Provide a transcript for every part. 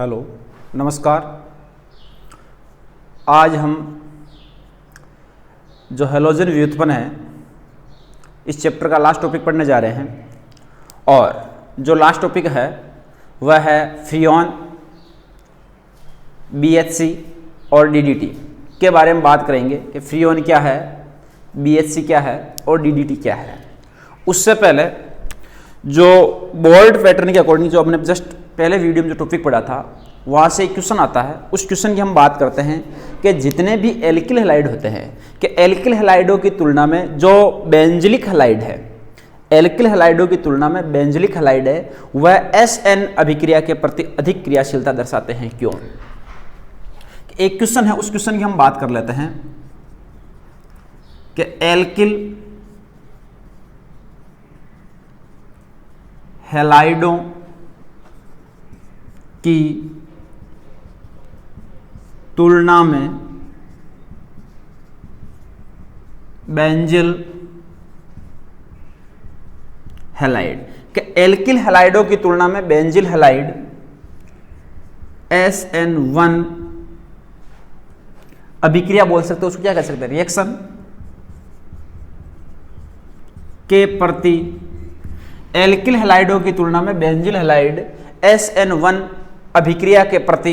Hello, नमस्कार। आज हम जो हैलोजन व्युत्पन्न है इस चैप्टर का लास्ट टॉपिक पढ़ने जा रहे हैं और जो लास्ट टॉपिक है वह है फ्रीऑन, BHC और DDT के बारे में बात करेंगे कि फ्रीऑन क्या है, BHC क्या है और DDT क्या है। उससे पहले जो बोल्ट पैटर्न के अकॉर्डिंग जो हमने जस्ट पहले वीडियो में जो टॉपिक पढ़ा था वहाँ से एक क्वेश्चन आता है, उस क्वेश्चन की हम बात करते हैं कि जितने भी एल्किल हैलाइड होते हैं कि एल्किल हैलाइडों की तुलना में जो बेंजिलिक हैलाइड है, एल्किल हैलाइडों की तुलना में बेंजिलिक हैलाइड है वह SN अभिक्रिया के प्रति अधिक क्रियाशीलता दर्शाते हैं। क्यों? एक क्वेश्चन है, उस क्वेश्चन की हम बात कर लेते हैं कि एल्किल हैलाइडों की तुलना में बेंजिल हैलाइड के एल्किल हैलाइडों की तुलना में बेंजिल हैलाइड SN1 अभिक्रिया बोल सकते हो, उसको क्या कह सकते हैं, रिएक्शन के प्रति एल्किल हैलाइडों की तुलना में बेंजिल हैलाइड SN1 अभिक्रिया के प्रति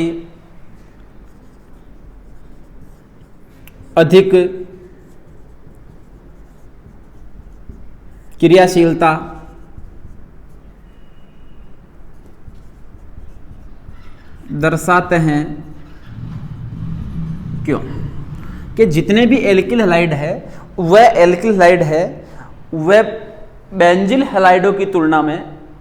अधिक क्रियाशीलता दर्शाते हैं। क्यों? कि जितने भी एल्किल हैलाइड है वह बेंजिल हैलाइडों की तुलना में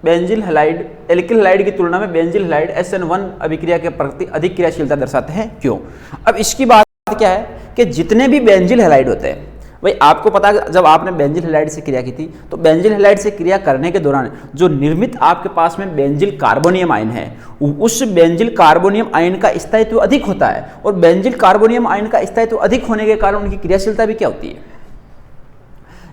एल्किल हैलाइड की तुलना में बेंजिल हैलाइड SN1 अभिक्रिया के प्रति अधिक क्रियाशीलता दर्शाते हैं। क्यों? अब इसकी बात क्या है कि जितने भी बेंजिल हैलाइड होते हैं, भाई आपको पता है जब आपने बेंजिल हैलाइड से क्रिया की थी तो बेंजिल हैलाइड से क्रिया करने के दौरान जो निर्मित आपके पास में बेंजिल कार्बोनियम आयन है उस बेंजिल कार्बोनियम आयन का स्थायित्व अधिक होता है और बेंजिल कार्बोनियम आयन का स्थायित्व अधिक होने के कारण उनकी क्रियाशीलता भी क्या होती है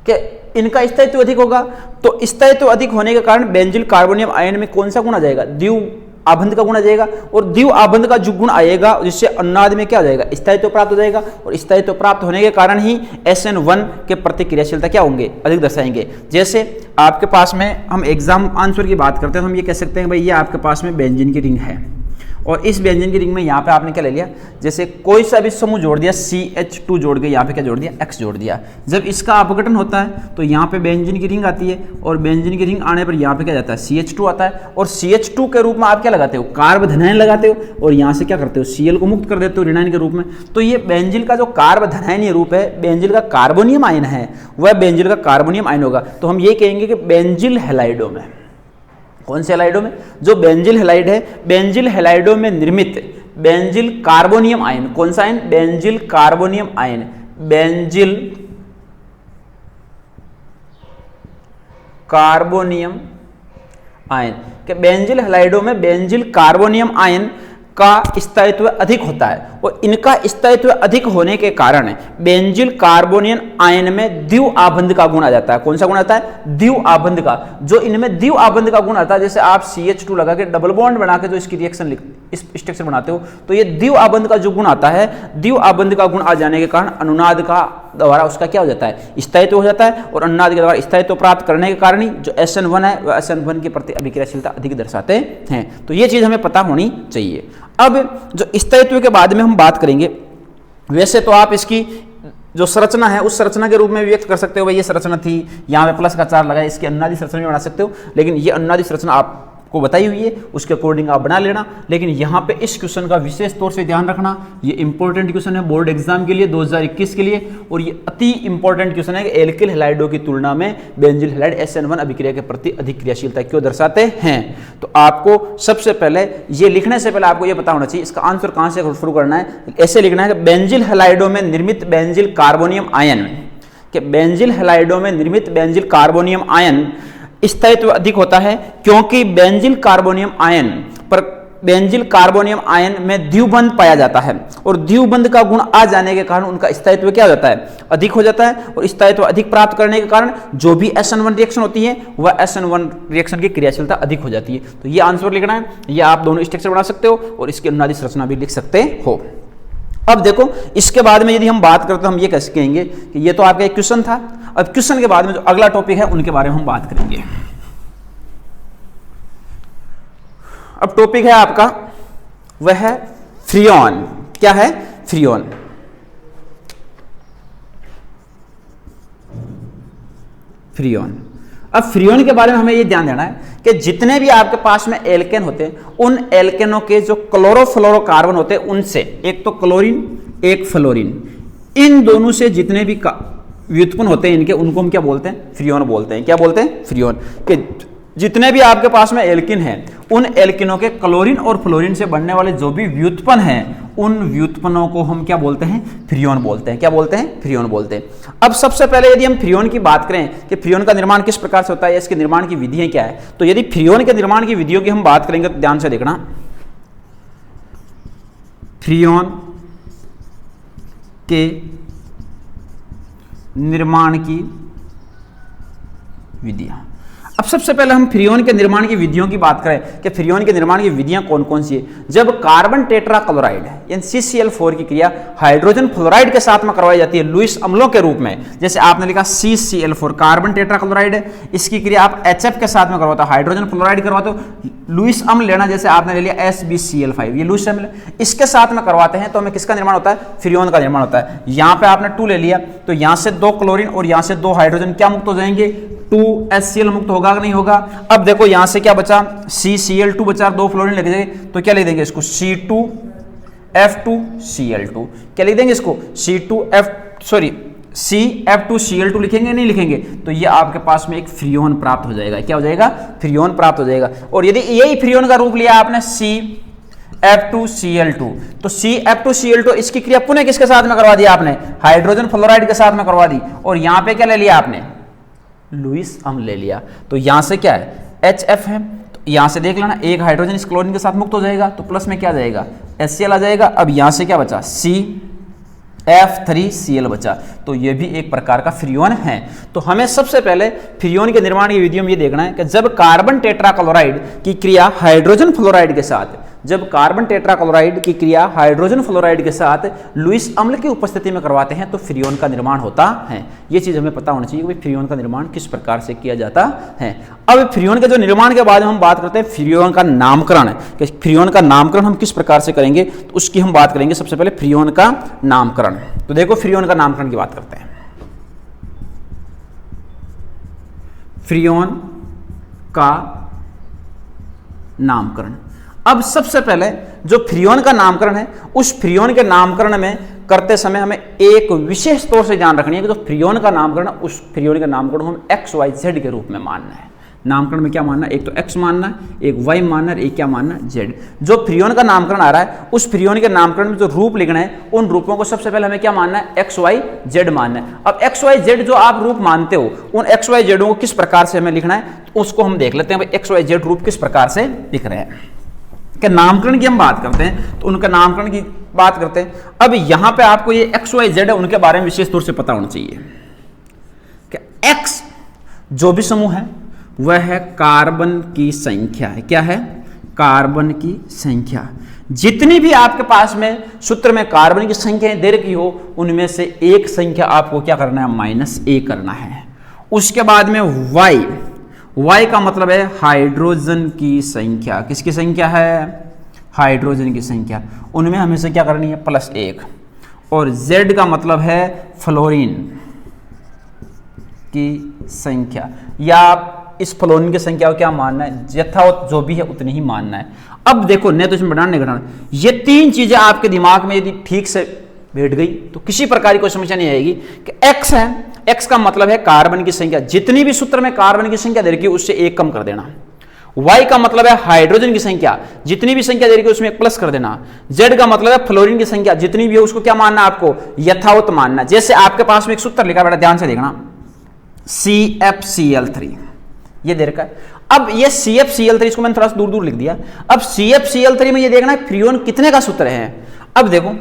कि इनका स्थायित्व अधिक होगा। तो स्थायित्व अधिक होने के कारण बेंजिल कार्बोनियम आयन में कौन सा गुण आ जाएगा, द्विव आबंध का गुण आ जाएगा और द्विव आबंध का जो गुण आएगा जिससे अन्नाद में क्या हो जाएगा, स्थायित्व प्राप्त हो जाएगा और स्थायित्व प्राप्त होने के कारण ही SN1 के प्रति क्रियाशीलता क्या होंगे, अधिक दर्शाएंगे। जैसे आपके पास में हम एग्जाम आंसर की बात करते हैं तो हम ये कह सकते हैं भाई ये आपके पास में बेंजीन की रिंग है और इस बेंजीन की रिंग में यहाँ पे आपने क्या ले लिया, जैसे कोई सा भी समूह जोड़ दिया, CH2 जोड़ के यहाँ पे क्या जोड़ दिया, X जोड़ दिया। जब इसका अपघटन होता है तो यहाँ पे बेंजीन की रिंग आती है और बेंजीन की रिंग आने पर यहाँ पे क्या जाता है, CH2 आता है और CH2 के रूप में आप क्या लगाते हो, कार्ब धनायन लगाते हो और यहाँ से क्या करते हो, Cl को मुक्त कर देते हो ऋणायन के रूप में। तो ये बेंजिल का जो कार्ब धनायनीय रूप है, बेंजिल का कार्बोनियम आयन है, वह बेंजिल का कार्बोनियम आयन होगा। तो हम ये कहेंगे कि बेंजिल हैलाइडों में, कौन से हैलाइडों में, जो बेंजिल हैलाइड है, बेंजिल हैलाइडों में निर्मित बेंजिल कार्बोनियम आयन, कौन सा ion, benzyl carbonium ion, benzyl carbonium ion के बेंजिल हैलाइडों में बेंजिल कार्बोनियम आयन का स्थायित्व अधिक होता है और इनका स्थायित्व अधिक होने के कारण बेंजिल कार्बोनियम आयन में द्विव आबंध का गुण आ जाता है। कौन सा गुण आता है, द्विव आबंध का। जो इनमें द्विव आबंध का गुण आता है, जैसे आप CH2 लगा के डबल बॉन्ड बना के जो इसकी रिएक्शन इस स्ट्रक्चर बनाते हो तो ये द्विव आबंध का जो गुण आता है, द्विव आबंध का गुण आ जाने के कारण अनुनाद का द्वारा उसका क्या हो जाता है, स्थायित्व हो जाता है और अनुनाद के द्वारा स्थायित्व प्राप्त करने के कारण ही जो SN1 है वह SN1 के प्रति अभिक्रियाशीलता अधिक दर्शाते हैं। तो ये चीज हमें पता होनी चाहिए। अब जो स्थायित्व के बाद में हम बात करेंगे, वैसे तो आप इसकी जो संरचना है उस संरचना के रूप में व्यक्त कर सकते हो, भाई ये संरचना थी, यहाँ पे प्लस का चार्ज लगा, इसकी अन्नादि संरचना भी बना सकते हो, लेकिन ये अन्नादि संरचना आपको बताई हुई है, उसके अकॉर्डिंग आप बना लेना। लेकिन यहाँ पे इस क्वेश्चन का विशेष तौर से ध्यान रखना, ये इंपॉर्टेंट क्वेश्चन है बोर्ड एग्जाम के लिए 2021 के लिए और ये अति इंपॉर्टेंट क्वेश्चन है कि एल्किल हैलाइडों की तुलना में बेंजिल हैलाइड SN1 अभिक्रिया के प्रति अधिक क्रियाशीलता क्यों दर्शाते हैं। तो आपको सबसे पहले ये लिखने से पहले आपको ये पता होना चाहिए इसका आंसर कहाँ से शुरू करना है। ऐसे लिखना है कि बेंजिल हैलाइडों में निर्मित बेंजिल कार्बोनियम आयन के बेंजिल हैलाइडों में निर्मित बेंजिल कार्बोनियम आयन स्थायित्व अधिक होता है क्योंकि बेंजिल कार्बोनियम आयन पर बेंजिल कार्बोनियम आयन में द्विबंध पाया जाता है और द्विबंध का गुण आ जाने के कारण उनका स्थायित्व क्या हो जाता है, अधिक हो जाता है। और स्थायित्व अधिक प्राप्त करने के कारण जो भी SN1 रिएक्शन होती है वह SN1 रिएक्शन की क्रियाशीलता अधिक हो जाती है। तो ये आंसर लिखना है, ये आप दोनों स्ट्रक्चर बना सकते हो और इसकी अनुनादी संरचना भी लिख सकते हो। अब देखो इसके बाद में यदि हम बात करते तो हम ये कैसे कहेंगे कि ये तो आपका एक क्वेश्चन था। अब क्वेश्चन के बाद में जो अगला टॉपिक है उनके बारे में हम बात करेंगे। अब टॉपिक है आपका वह है फ्रियोन। क्या है? फ्रियोन। फ्रियोन। अब फ्रियोन के बारे में हमें ये ध्यान देना है कि जितने भी आपके पास में एल्केन होते हैं उन एल्केनों के जो क्लोरोफ्लोरोकार्बन होते हैं उनसे, एक तो क्लोरीन एक फ्लोरीन, इन दोनों से जितने भी व्युत्पन्न होते हैं इनके, उनको हम क्या बोलते हैं? फ्रियोन बोलते हैं। क्या बोलते हैं? फ्रियोन। कि जितने भी आपके पास में एल्किन हैं उन एल्किनों के क्लोरीन और फ्लोरीन से बनने वाले जो भी व्युत्पन्न हैं उन व्युत्पन्नों को हम क्या बोलते हैं? फ्रियोन बोलते हैं। क्या बोलते हैं? फ्रियोन बोलते हैं। अब सबसे पहले यदि हम फ्रियोन की बात करें कि फ्रियोन का निर्माण किस प्रकार से होता है या इसके निर्माण की विधियां क्या है, तो यदि फ्रियोन के निर्माण की विधियों की हम बात करेंगे तो ध्यान से देखना। फ्रियोन के निर्माण की विधियां। अब सबसे पहले हम फ्रियोन के निर्माण की विधियों की बात करें कि फ्रियोन के निर्माण की विधियां कौन कौन सी है। जब कार्बन टेट्राक्लोराइड यानी CCl4 की क्रिया हाइड्रोजन फ्लोराइड के साथ में करवाई जाती है लुईस अम्लों के रूप में, जैसे आपने लिखा CCl4 कार्बन टेट्राक्लोराइड है, इसकी क्रिया आप HF के साथ में करवाते हो, हाइड्रोजन फ्लोराइड करवाते हो, लुईस अम्ल लेना जैसे आपने ले लिया SbCl5, ये लुईस अम्ल, इसके साथ में करवाते हैं तो हमें किसका निर्माण होता है? फ्रियोन का निर्माण होता है। यहाँ पे आपने 2 ले लिया तो यहाँ से 2 क्लोरीन और यहाँ से 2 हाइड्रोजन क्या मुक्त हो जाएंगे? 2HCl मुक्त होगा कि नहीं होगा? अब देखो यहां से क्या बचा? CCl2 बचा, 2 फ्लोरीन लिख देंगे तो क्या लिख देंगे इसको? C2F2Cl2। क्या लिख देंगे इसको? CF2Cl2 लिखेंगे नहीं लिखेंगे? तो ये आपके पास में एक फ्रियोन प्राप्त हो जाएगा। क्या हो जाएगा? फ्रियोन प्राप्त हो जाएगा। और यदि यही फ्रियोन का रूप लिया आपने CF2Cl2 तो CF2Cl2 इसकी क्रिया पुनः किसके साथ में करवा दी आपने? हाइड्रोजन फ्लोराइड के साथ में करवा दी और यहां पे क्या ले लिया आपने? लुईस अम्ल ले लिया। तो यहां से क्या है? HF है, तो यहां से देख लेना एक हाइड्रोजन इस क्लोरीन के साथ मुक्त हो जाएगा तो प्लस में क्या जाएगा? HCl आ जाएगा। अब यहां से क्या बचा? CF3Cl बचा। तो ये भी एक प्रकार का फ्रियोन है। तो हमें सबसे पहले फ्रियोन के निर्माण की विधियों में ये देखना है कि जब कार्बन टेट्राक्लोराइड की क्रिया हाइड्रोजन फ्लोराइड के साथ, जब कार्बन टेट्राक्लोराइड की क्रिया हाइड्रोजन फ्लोराइड के साथ लुईस अम्ल की उपस्थिति में करवाते हैं तो फ्रियोन का निर्माण होता है। ये चीज हमें पता होनी चाहिए कि फ्रियोन का निर्माण किस प्रकार से किया जाता है। अब फ्रियोन के जो निर्माण के बाद हम बात करते हैं फ्रियोन का नामकरण, कि फ्रियोन का नामकरण हम किस प्रकार से करेंगे तो उसकी हम बात करेंगे। सबसे पहले फ्रियोन का नामकरण। तो देखो फ्रियोन का नामकरण की बात करते हैं। फ्रियोन का नामकरण। अब सबसे पहले जो फ्रियोन का नामकरण है उस फ्रियोन के नामकरण में करते समय हमें एक विशेष तौर से ध्यान रखनी है कि जो फ्रियोन का नामकरण उस फ्रियोन का नामकरण हम XYZ के रूप में मानना है। नामकरण में क्या मानना है? एक तो X मानना है, एक Y मानना है, एक क्या मानना है? Z। जो फ्रियोन का नामकरण आ रहा है उस फ्रियोन के नामकरण में जो रूप लिखना है उन रूपों को सबसे पहले हमें क्या मानना है? XYZ मानना है। अब XYZ जो आप रूप मानते हो उन XYZ को किस प्रकार से हमें लिखना है तो उसको हम देख लेते हैं भाई XYZ रूप किस प्रकार से लिख रहे हैं। कि नामकरण की हम बात करते हैं तो उनका नामकरण की बात करते हैं। अब यहां पे आपको ये XYZ है उनके बारे में विशेष तौर से पता होना चाहिए कि X जो भी समूह है वह है कार्बन की संख्या है। क्या है? कार्बन की संख्या। जितनी भी आपके पास में सूत्र में कार्बन की संख्या दे रखी हो उनमें से एक संख्या आपको क्या करना है? -1 करना है। उसके बाद में Y का मतलब है हाइड्रोजन की संख्या। किसकी संख्या है? हाइड्रोजन की संख्या। उनमें हमेशा क्या करनी है? +1। और Z का मतलब है फ्लोरीन की संख्या, या इस फ्लोरीन की संख्या को क्या मानना है? यथावत जो भी है उतनी ही मानना है। अब देखो नहीं तो इसमें बढ़ाना नहीं घटाना, ये 3 चीजें आपके दिमाग में यदि ठीक से बैठ गई तो किसी प्रकार की कोई समस्या नहीं आएगी। कि X है, X का मतलब है कार्बन की संख्या। जितनी भी सूत्र में कार्बन की संख्या दे रखी है उससे 1 कम कर देना। Y का मतलब है हाइड्रोजन की संख्या। जितनी भी संख्या दे रखी है उसमें 1 प्लस कर देना। Z का मतलब है फ्लोरीन की संख्या। जितनी भी है उसको क्या मानना है? आपको यथावत मानना। जैसे आपके पास में एक सूत्र लिखा, बेटा ध्यान से देखना, CFCl3। ये दे रखा है। अब ये CFCl3, इसको मैंने थोड़ा सा दूर दूर लिख दिया। अब CFCl3 में ये देखना है फ्रियोन कितने का सूत्र है। अब देखो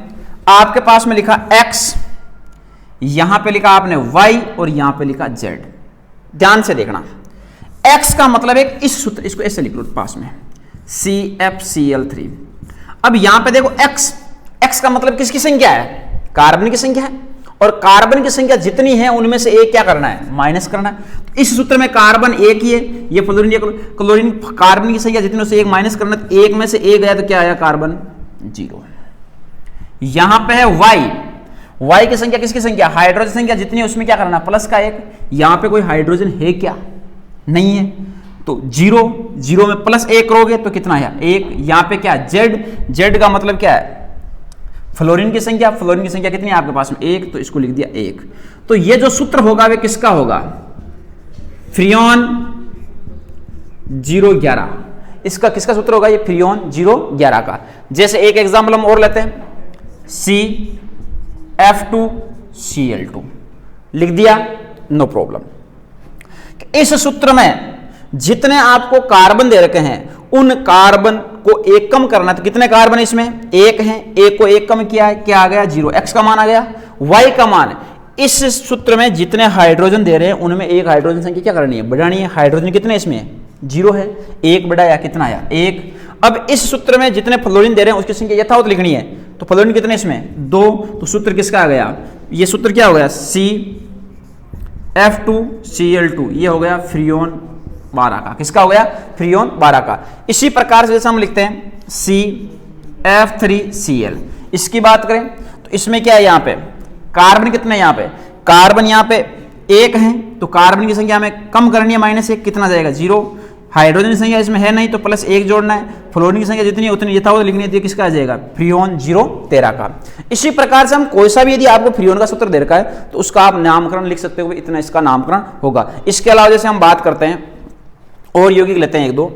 आपके पास में लिखा X, यहां पे लिखा आपने Y और यहां पे लिखा Z। ध्यान से देखना, X का मतलब एक इस सूत्र, इसको ऐसे लिख लो पास में, CFCl3। अब यहां पे देखो X का मतलब किसकी संख्या है, कार्बन की संख्या है, और कार्बन की संख्या जितनी है उनमें से एक क्या करना है, माइनस करना है। तो इस सूत्र में कार्बन एक ही है, ये क्लोरीन, कार्बन की संख्या जितनी उससे एक माइनस करना, तो एक में से एक गया तो क्या आया, कार्बन 0। यहां पे है Y की संख्या किसकी संख्या, हाइड्रोजन संख्या जितनी है उसमें क्या करना, प्लस का 1। यहां पे कोई हाइड्रोजन है क्या, नहीं है, तो 0 में प्लस 1 करोगे तो कितना है, 1। यहां पे क्या, Z का मतलब क्या है, फ्लोरीन की संख्या कितनी है आपके पास में, 1, तो इसको लिख दिया 1। तो ये जो सूत्र होगा वे किसका होगा, फ्रियोन 011, इसका किसका सूत्र होगा, ये फ्रियोन 011 का। जैसे एक एग्जाम्पल हम और लेते हैं, CF2Cl2 लिख दिया, नो प्रॉब्लम। इस सूत्र में जितने आपको कार्बन दे रखे हैं उन कार्बन को एक कम करना, तो कितने कार्बन इसमें, 1 है, 1 को 1 कम किया है, क्या आ गया, 0। X का मान आ गया, Y का मान। इस सूत्र में जितने हाइड्रोजन दे रहे हैं उनमें एक हाइड्रोजन संख्या क्या करनी है, बढ़ानी है। हाइड्रोजन कितने इसमें, 0 है, 1 बढ़ाया, कितना आया, 1। अब इस सूत्र में जितने फ्लोरीन दे रहे हैं उसकी संख्या यथावत लिखनी है, तो फ्लोरीन कितने इसमें, 2, तो सूत्र किसका आ गया, ये सूत्र क्या हो गया, CF2Cl2, ये हो गया फ्रियोन 12 का। किसका हो गया, फ्रियोन 12 का। इसी प्रकार से जैसे हम लिखते हैं CF3Cl, इसकी बात करें तो इसमें क्या है, यहाँ पे कार्बन कितने, यहाँ पे कार्बन यहाँ पे 1 है, तो कार्बन की संख्या हमें कम करनी है, -1, कितना जाएगा, 0। हाइड्रोजन की संख्या इसमें है नहीं तो प्लस 1 जोड़ना है। फ्लोरीन की संख्या जितनी है उतनी यथावत लिखनी है, किसका आ जाएगा, फ्रियोन 013 का। इसी प्रकार से हम कोई सा भी यदि आपको फ्रियोन का सूत्र दे रखा है तो उसका आप नामकरण लिख सकते हो, इतना इसका नामकरण होगा। इसके अलावा जैसे हम बात करते हैं और यौगिक लेते हैं 1-2,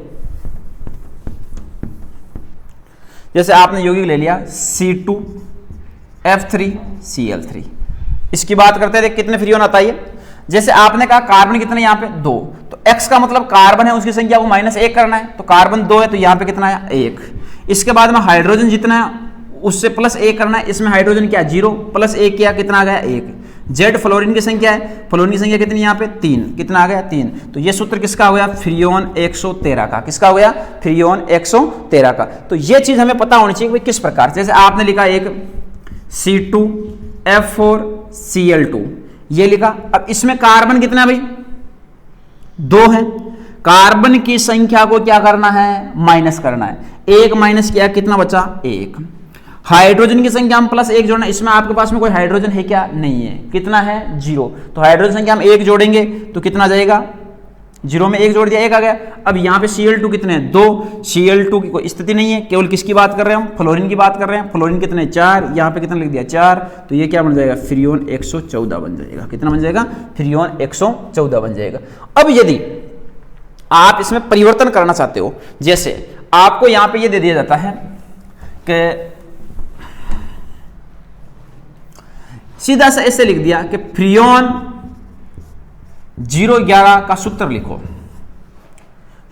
जैसे आपने यौगिक ले लिया C2F3Cl3, इसकी बात करते हैं, कितने फ्रियोन आता है। जैसे आपने कहा कार्बन कितने, यहाँ पे 2, तो X का मतलब कार्बन है उसकी संख्या को -1 करना है, तो कार्बन 2 है तो यहाँ पे कितना है, 1। इसके बाद में हाइड्रोजन जितना है उससे +1 करना है, इसमें हाइड्रोजन क्या, 0, +1 किया, कितना आ गया, 1। Z फ्लोरीन की संख्या है, फ्लोरीन की संख्या कितनी यहाँ पे, 3, कितना आ गया, 3। तो ये सूत्र किसका हो गया, फ्रियोन 113 का। किसका हो गया, फ्रियोन 113 का। तो ये चीज हमें पता होनी चाहिए कि किस प्रकार, जैसे आपने लिखा एक C2F4Cl2, ये लिखा। अब इसमें कार्बन कितना है भाई, 2 है। कार्बन की संख्या को क्या करना है, माइनस करना है। 1 माइनस किया, कितना बचा, 1। हाइड्रोजन की संख्या हम +1 जोड़ना, इसमें आपके पास में कोई हाइड्रोजन है क्या, नहीं है, कितना है, 0। तो हाइड्रोजन संख्या हम 1 जोड़ेंगे तो कितना जाएगा, 0 में 1 जोड़ दिया, 1 आ गया। अब यहाँ पे Cl2 कितने हैं, 2। Cl2 की कोई स्थिति नहीं है, केवल किसकी बात कर रहे हैं हम, फ्लोरीन की बात कर रहे हैं। फ्लोरीन कितने, 4, यहाँ पे कितना लिख दिया, 4, तो ये क्या बन जाएगा, फ्रियोन 114 बन जाएगा। कितना बन जाएगा, फ्रियोन 114 बन जाएगा। अब यदि आप इसमें परिवर्तन करना चाहते हो, जैसे आपको यहाँ पे ये दे दिया जाता है कि सीधा सा ऐसे लिख दिया कि फ्रियोन 011 का सूत्र लिखो।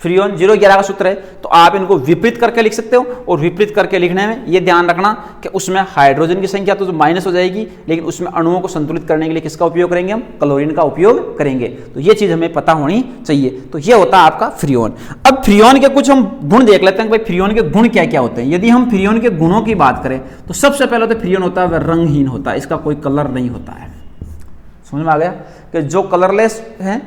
फ्रियोन 011 का सूत्र है, तो आप इनको विपरीत करके लिख सकते हो, और विपरीत करके लिखने में ये ध्यान रखना कि उसमें हाइड्रोजन की संख्या तो माइनस हो जाएगी, लेकिन उसमें अणुओं को संतुलित करने के लिए किसका उपयोग करेंगे हम, क्लोरीन का उपयोग करेंगे। तो ये चीज हमें पता होनी चाहिए। तो ये होता है आपका फ्रियोन। अब फ्रियोन के कुछ हम गुण देख लेते हैं कि भाई फ्रियोन के गुण क्या क्या होते हैं। यदि हम फ्रियोन के गुणों की बात करें तो सबसे पहले तो फ्रियोन होता है वह रंगहीन होता है, इसका कोई कलर नहीं होता है। समझ में आ गया कि जो कलरलेस है,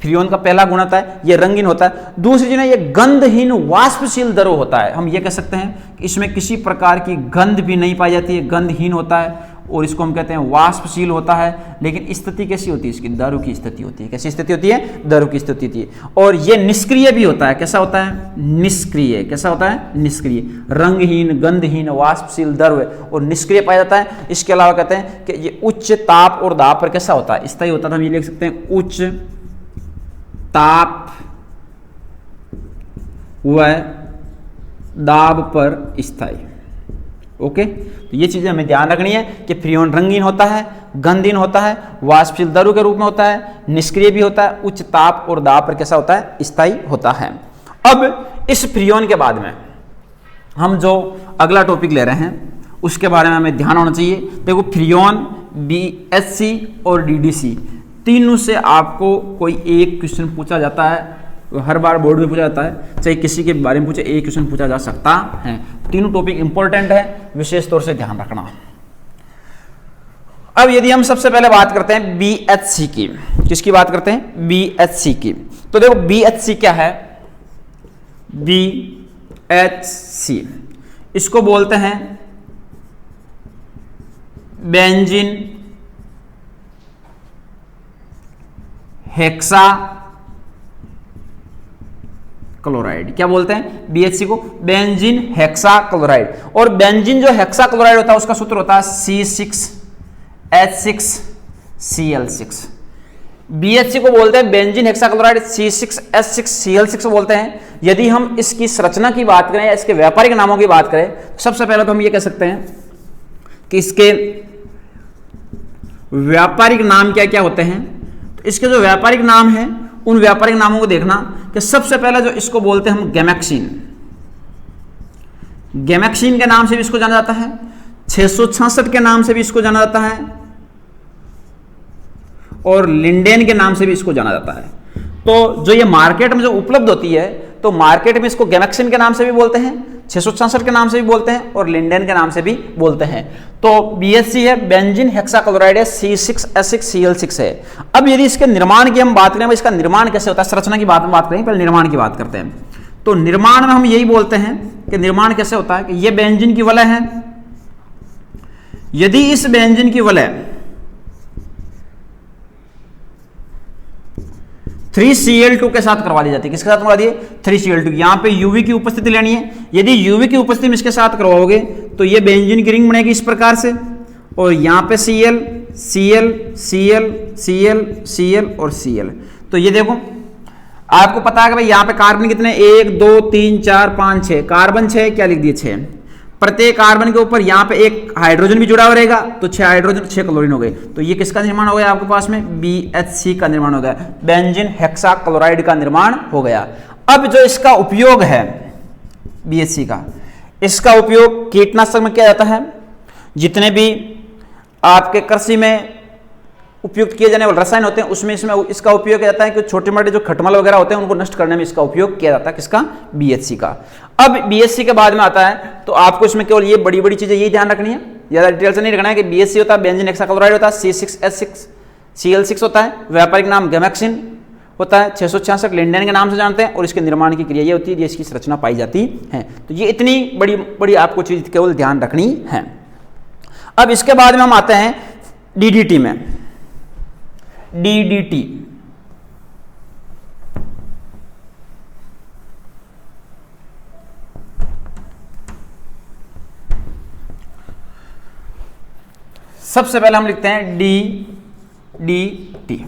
फ्रियोन का पहला गुण होता है ये रंगीन होता है। दूसरी चीज ये गंधहीन वाष्पशील द्रव होता है। हम ये कह सकते हैं कि इसमें किसी प्रकार की गंध भी नहीं पाई जाती है, गंधहीन होता है, और इसको हम कहते हैं वाष्पशील होता है। लेकिन स्थिति कैसी होती है इसकी, दारू की स्थिति होती है। कैसी स्थिति होती है, दारू की स्थिति होती है। और ये निष्क्रिय भी होता है। कैसा होता है, निष्क्रिय। कैसा होता है, निष्क्रिय। रंगहीन, गंधहीन, वाष्पशील द्रव और निष्क्रिय पाया जाता है। इसके अलावा कहते हैं कि ये उच्च ताप और दाब पर कैसा होता है, स्थायी होता है। हम ये लिख सकते हैं उच्च ताप व दाब पर स्थायी। ओके, तो ये चीजें हमें ध्यान रखनी है कि फ्रियोन रंगीन होता है, गंधहीन होता है, वाष्पशील द्रव के रूप में होता है, निष्क्रिय भी होता है, उच्च ताप और दाब पर कैसा होता है, स्थायी होता है। अब इस फ्रियोन के बाद में हम जो अगला टॉपिक ले रहे हैं उसके बारे में हमें ध्यान होना चाहिए। देखो फ्रियोन, BHC और DDC तीनों से आपको कोई एक क्वेश्चन पूछा जाता है, हर बार बोर्ड में पूछा जाता है, चाहे किसी के बारे में पूछे एक क्वेश्चन पूछा जा सकता है। तीनों टॉपिक इंपॉर्टेंट है, विशेष तौर से ध्यान रखना। अब यदि हम सबसे पहले बात करते हैं BHC की, किसकी बात करते हैं, BHC की, तो देखो BHC क्या है, BHC इसको बोलते हैं बेंजीन हेक्सा क्लोराइड। क्या बोलते हैं BHC को, बेंजीन हेक्सा क्लोराइड। और बेंजीन जो हेक्सा क्लोराइड होता है उसका सूत्र होता है C6H6Cl6। BHC को बोलते हैं बेंजीन हेक्सा क्लोराइड, C6H6Cl6 बोलते हैं। यदि हम इसकी संरचना की बात करें या इसके व्यापारिक नामों की बात करें तो सबसे पहले तो हम ये कह सकते हैं कि इसके व्यापारिक नाम क्या क्या होते हैं। तो इसके जो व्यापारिक नाम हैं उन व्यापारिक नामों को देखना कि सबसे पहले जो इसको बोलते हैं हम गैमेक्सिन, गैमेक्सिन के नाम से भी इसको जाना जाता है, 666 के नाम से भी इसको जाना जाता है और लिंडेन के नाम से भी इसको जाना जाता है। तो जो ये मार्केट में जो उपलब्ध होती है तो मार्केट में इसको गैमेक्सिन के नाम से भी बोलते हैं, 666 के नाम से भी बोलते हैं और लिंडेन के नाम से भी बोलते हैं। तो BHC है बेंजीन हेक्सा क्लोराइड है, C6H6Cl6 है। अब यदि इसके निर्माण की हम बात करें, इसका निर्माण कैसे होता है, संरचना की बात करें, पहले निर्माण की बात करते हैं। तो निर्माण में हम यही बोलते हैं कि निर्माण कैसे होता है कि ये बेंजीन की वलय है। यदि इस बेंजीन की वलय 3Cl2 के साथ करवा दी जाती है, किसके साथ करवा दिए, 3Cl2। यहां पे UV की उपस्थिति लेनी है। यदि UV की उपस्थिति में इसके साथ करवाओगे तो ये बेंजीन की रिंग बनेगी इस प्रकार से, और यहां पे Cl Cl Cl Cl Cl और Cl। तो ये देखो आपको पता है कि भाई यहां पे कार्बन कितने, 1 2 3 4 5 6, कार्बन 6, क्या लिख दिए 6। प्रत्येक कार्बन के ऊपर यहाँ पे एक हाइड्रोजन भी जुड़ा हुआ रहेगा, तो 6 हाइड्रोजन 6 क्लोरीन हो गए। तो ये किसका निर्माण हो गया आपके पास में, BHC का निर्माण हो गया, बेंजीन हेक्सा क्लोराइड का निर्माण हो गया। अब जो इसका उपयोग है BHC का, इसका उपयोग कीटनाशक में किया जाता है। जितने भी आपके कृषि में उपयुक्त किए जाने वाले रसायन होते हैं उसमें इसका उपयोग किया जाता है कि छोटे मोटे जो खटमल वगैरह होते हैं उनको नष्ट करने में इसका उपयोग किया जाता है, किसका, BHC का। अब BHC के बाद में आता है तो आपको इसमें केवल ये बड़ी बड़ी चीजें ये ध्यान रखनी है, ज्यादा डिटेल से नहीं रखना है कि BHC होता है बेंजीन हेक्सा क्लोराइड होता है, C6H6Cl6 होता है, व्यापारिक नाम गैमेक्सिन होता है, 666 लिंडेन के नाम से जानते हैं, और इसके निर्माण की क्रिया ये होती है, इसकी संरचना पाई जाती है। तो ये इतनी बड़ी बड़ी आपको चीज केवल ध्यान रखनी है। अब इसके बाद में हम आते हैं DDT में। DDT सबसे पहले हम लिखते हैं DDT।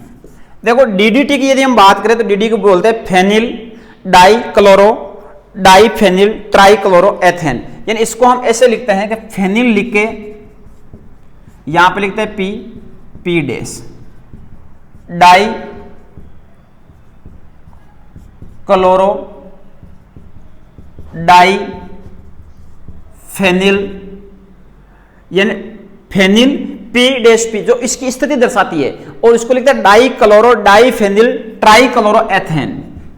देखो DDT की यदि हम बात करें तो DDT को बोलते हैं फेनिल डाइफेनिल ट्राइक्लोरोएथेन। यानी इसको हम ऐसे लिखते हैं कि फेनिल लिख के यहां पे लिखते हैं P dash, di chloro di phenyl, यानी फेनिल P जो इसकी स्थिति दर्शाती है, और इसको लिखते हैं डाई क्लोरो डाई फेनिल ट्राइक्लोरोएथेन।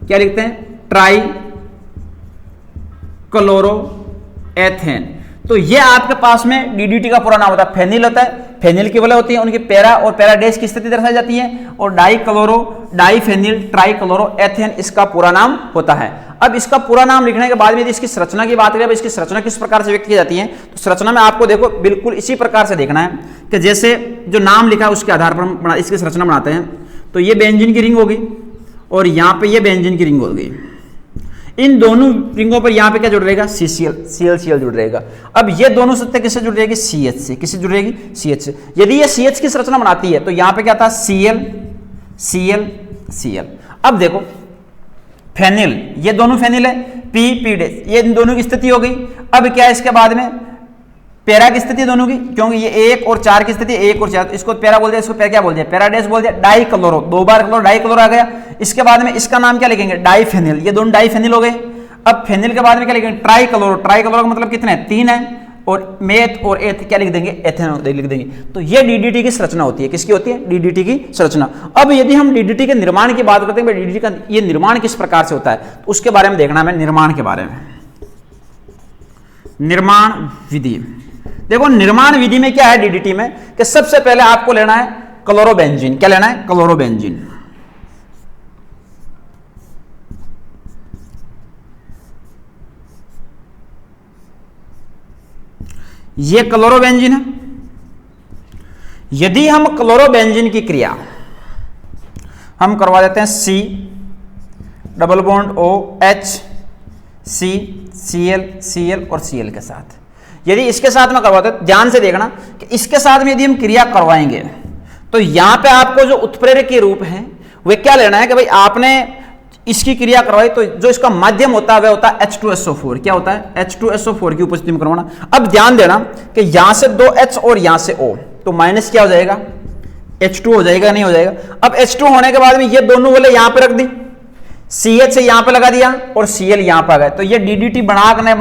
क्या लिखते हैं, ट्राई क्लोरोएथेन। तो ये आपके पास में DDT का पूरा नाम होता है। फेनिल होता है, फेनिल की वलय होती है, उनकी पैरा और पैरा डैश की स्थिति दर्शाई जाती है, और डाई क्लोरो डाई फेनिल ट्राइक्लोरोएथेन इसका पूरा नाम होता है। अब इसका पूरा नाम लिखने के बाद में यदि इसकी संरचना की बात करें, इसकी संरचना किस प्रकार से व्यक्त की जाती है, तो संरचना में आपको देखो बिल्कुल इसी प्रकार से देखना है कि जैसे जो नाम लिखा है उसके आधार पर हम इसकी संरचना बनाते हैं। तो ये बेंजीन की रिंग होगी और यहाँ पे ये बेंजीन की रिंग होगी। इन दोनों रिंगों पर यहाँ पे क्या जुड़ रहेगा, CL जुड़ रहेगा। अब ये दोनों सत्य किससे जुड़ रहेगी, CH से। किससे जुड़ रहेगी, CH से। यदि ये CH की संरचना बनाती है तो यहाँ पे क्या था, Cl। अब देखो फेनिल, ये दोनों फेनिल है, P डैश, ये इन दोनों की स्थिति हो गई। अब क्या है इसके बाद में पैरा की स्थिति दोनों की, क्योंकि ये 1 और 4 की स्थिति 1 और 4, इसको पैरा बोल दिया, इसको पैरा क्या बोल दिया, पैराडेस बोल दिया। डाई क्लोरो, 2 बार क्लोरो, डाई क्लोरो आ गया। इसके बाद में इसका नाम क्या लिखेंगे, डाईफेनिल, ये दोनों डाईफेनिल हो गए। अब फेनिल के बाद में क्या लिखेंगे, ट्राई क्लोरो, ट्राई क्लोरो का मतलब कितने हैं, 3 है। और मेथ और एथ क्या लिख देंगे, एथेनॉल लिख देंगे। तो ये डीडीटी की संरचना होती है, किसकी होती है, डीडीटी की संरचना। अब यदि हम डीडीटी के निर्माण की बात करते हैं, डीडीटी का ये निर्माण किस प्रकार से होता है, तो उसके बारे में देखना है निर्माण के बारे में। निर्माण विधि, देखो निर्माण विधि में क्या है डीडीटी में, कि सबसे पहले आपको लेना है क्लोरोबेंजीन। क्या लेना है, क्लोरोबेंजीन। ये क्लोरोबेंजीन है। यदि हम क्लोरोबेंजीन की क्रिया हम करवा देते हैं C double bond OH C Cl और Cl के साथ, यदि इसके साथ में करवाते हैं, ध्यान से देखना कि इसके साथ में यदि हम क्रिया करवाएंगे तो यहां पे आपको जो उत्प्रेरक के रूप हैं वे क्या लेना है कि भाई आपने इसकी क्रिया करवाई तो जो इसका माध्यम होता है वह होता है H2SO4। क्या होता है, H2SO4 की उपस्थिति में करवाना। अब ध्यान देना कि यहां से 2 H और यहां से O, तो माइनस क्या हो जाएगा, H2 हो जाएगा, नहीं हो जाएगा। अब H2 होने के बाद में ये दोनों वाले यहां पे रख दी, CH यहां पे लगा दिया और Cl यहां पे आ गए, तो ये DDT बना कि नहीं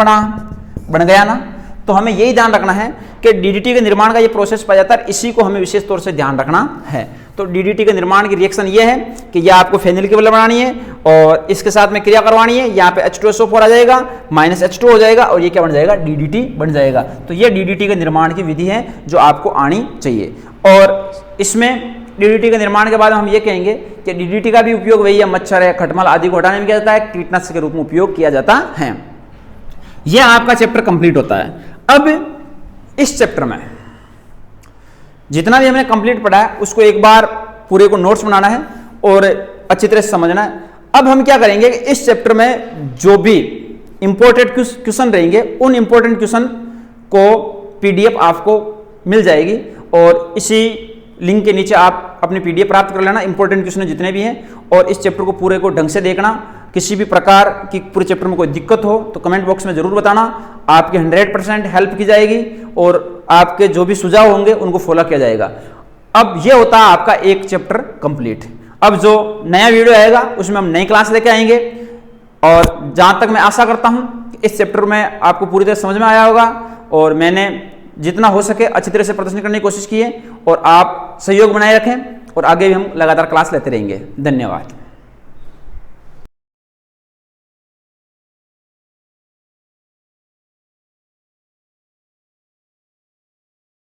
बन गया ना। तो हमें यही ध्यान रखना है कि डीडीटी के निर्माण का ये प्रोसेस पाया जाता है, इसी को हमें विशेष तौर से ध्यान रखना है। तो डीडीटी के निर्माण की रिएक्शन ये है कि ये आपको फेनिल केबल बनानी है और इसके साथ में क्रिया करवानी है। यहाँ पे H2SO4 आ जाएगा, माइनस H2 हो जाएगा और ये क्या बन जाएगा, डीडीटी बन जाएगा। तो ये डीडीटी के निर्माण की विधि है जो आपको आनी चाहिए। और इसमें डीडीटी के निर्माण के बाद हम ये कहेंगे कि डीडीटी का भी उपयोग वही है, मच्छर है, खटमल आदि को हटाने में किया जाता है, कीटनाशक के रूप में उपयोग किया जाता है। यह आपका चैप्टर कंप्लीट होता है। अब इस चैप्टर में जितना भी हमने कंप्लीट पढ़ा है उसको एक बार पूरे को नोट्स बनाना है और अच्छी तरह से समझना है। अब हम क्या करेंगे कि इस चैप्टर में जो भी इंपॉर्टेंट क्वेश्चन रहेंगे उन इंपॉर्टेंट क्वेश्चन को पीडीएफ आपको मिल जाएगी और इसी लिंक के नीचे आप अपनी पीडीएफ प्राप्त कर लेना, इंपॉर्टेंट क्वेश्चन जितने भी हैं। और इस चैप्टर को पूरे को ढंग से देखना। किसी भी प्रकार की पूरे चैप्टर में कोई दिक्कत हो तो कमेंट बॉक्स में जरूर बताना, आपकी 100% हेल्प की जाएगी और आपके जो भी सुझाव होंगे उनको फॉलो किया जाएगा। अब ये होता है आपका एक चैप्टर कंप्लीट। अब जो नया वीडियो आएगा उसमें हम नई क्लास लेके आएंगे और जहां तक मैं आशा करता हूं इस चैप्टर में आपको पूरी तरह समझ में आया होगा और मैंने जितना हो सके अच्छी तरह से प्रदर्शन करने की कोशिश की है। और आप सहयोग बनाए रखें और आगे भी हम लगातार क्लास लेते रहेंगे। धन्यवाद।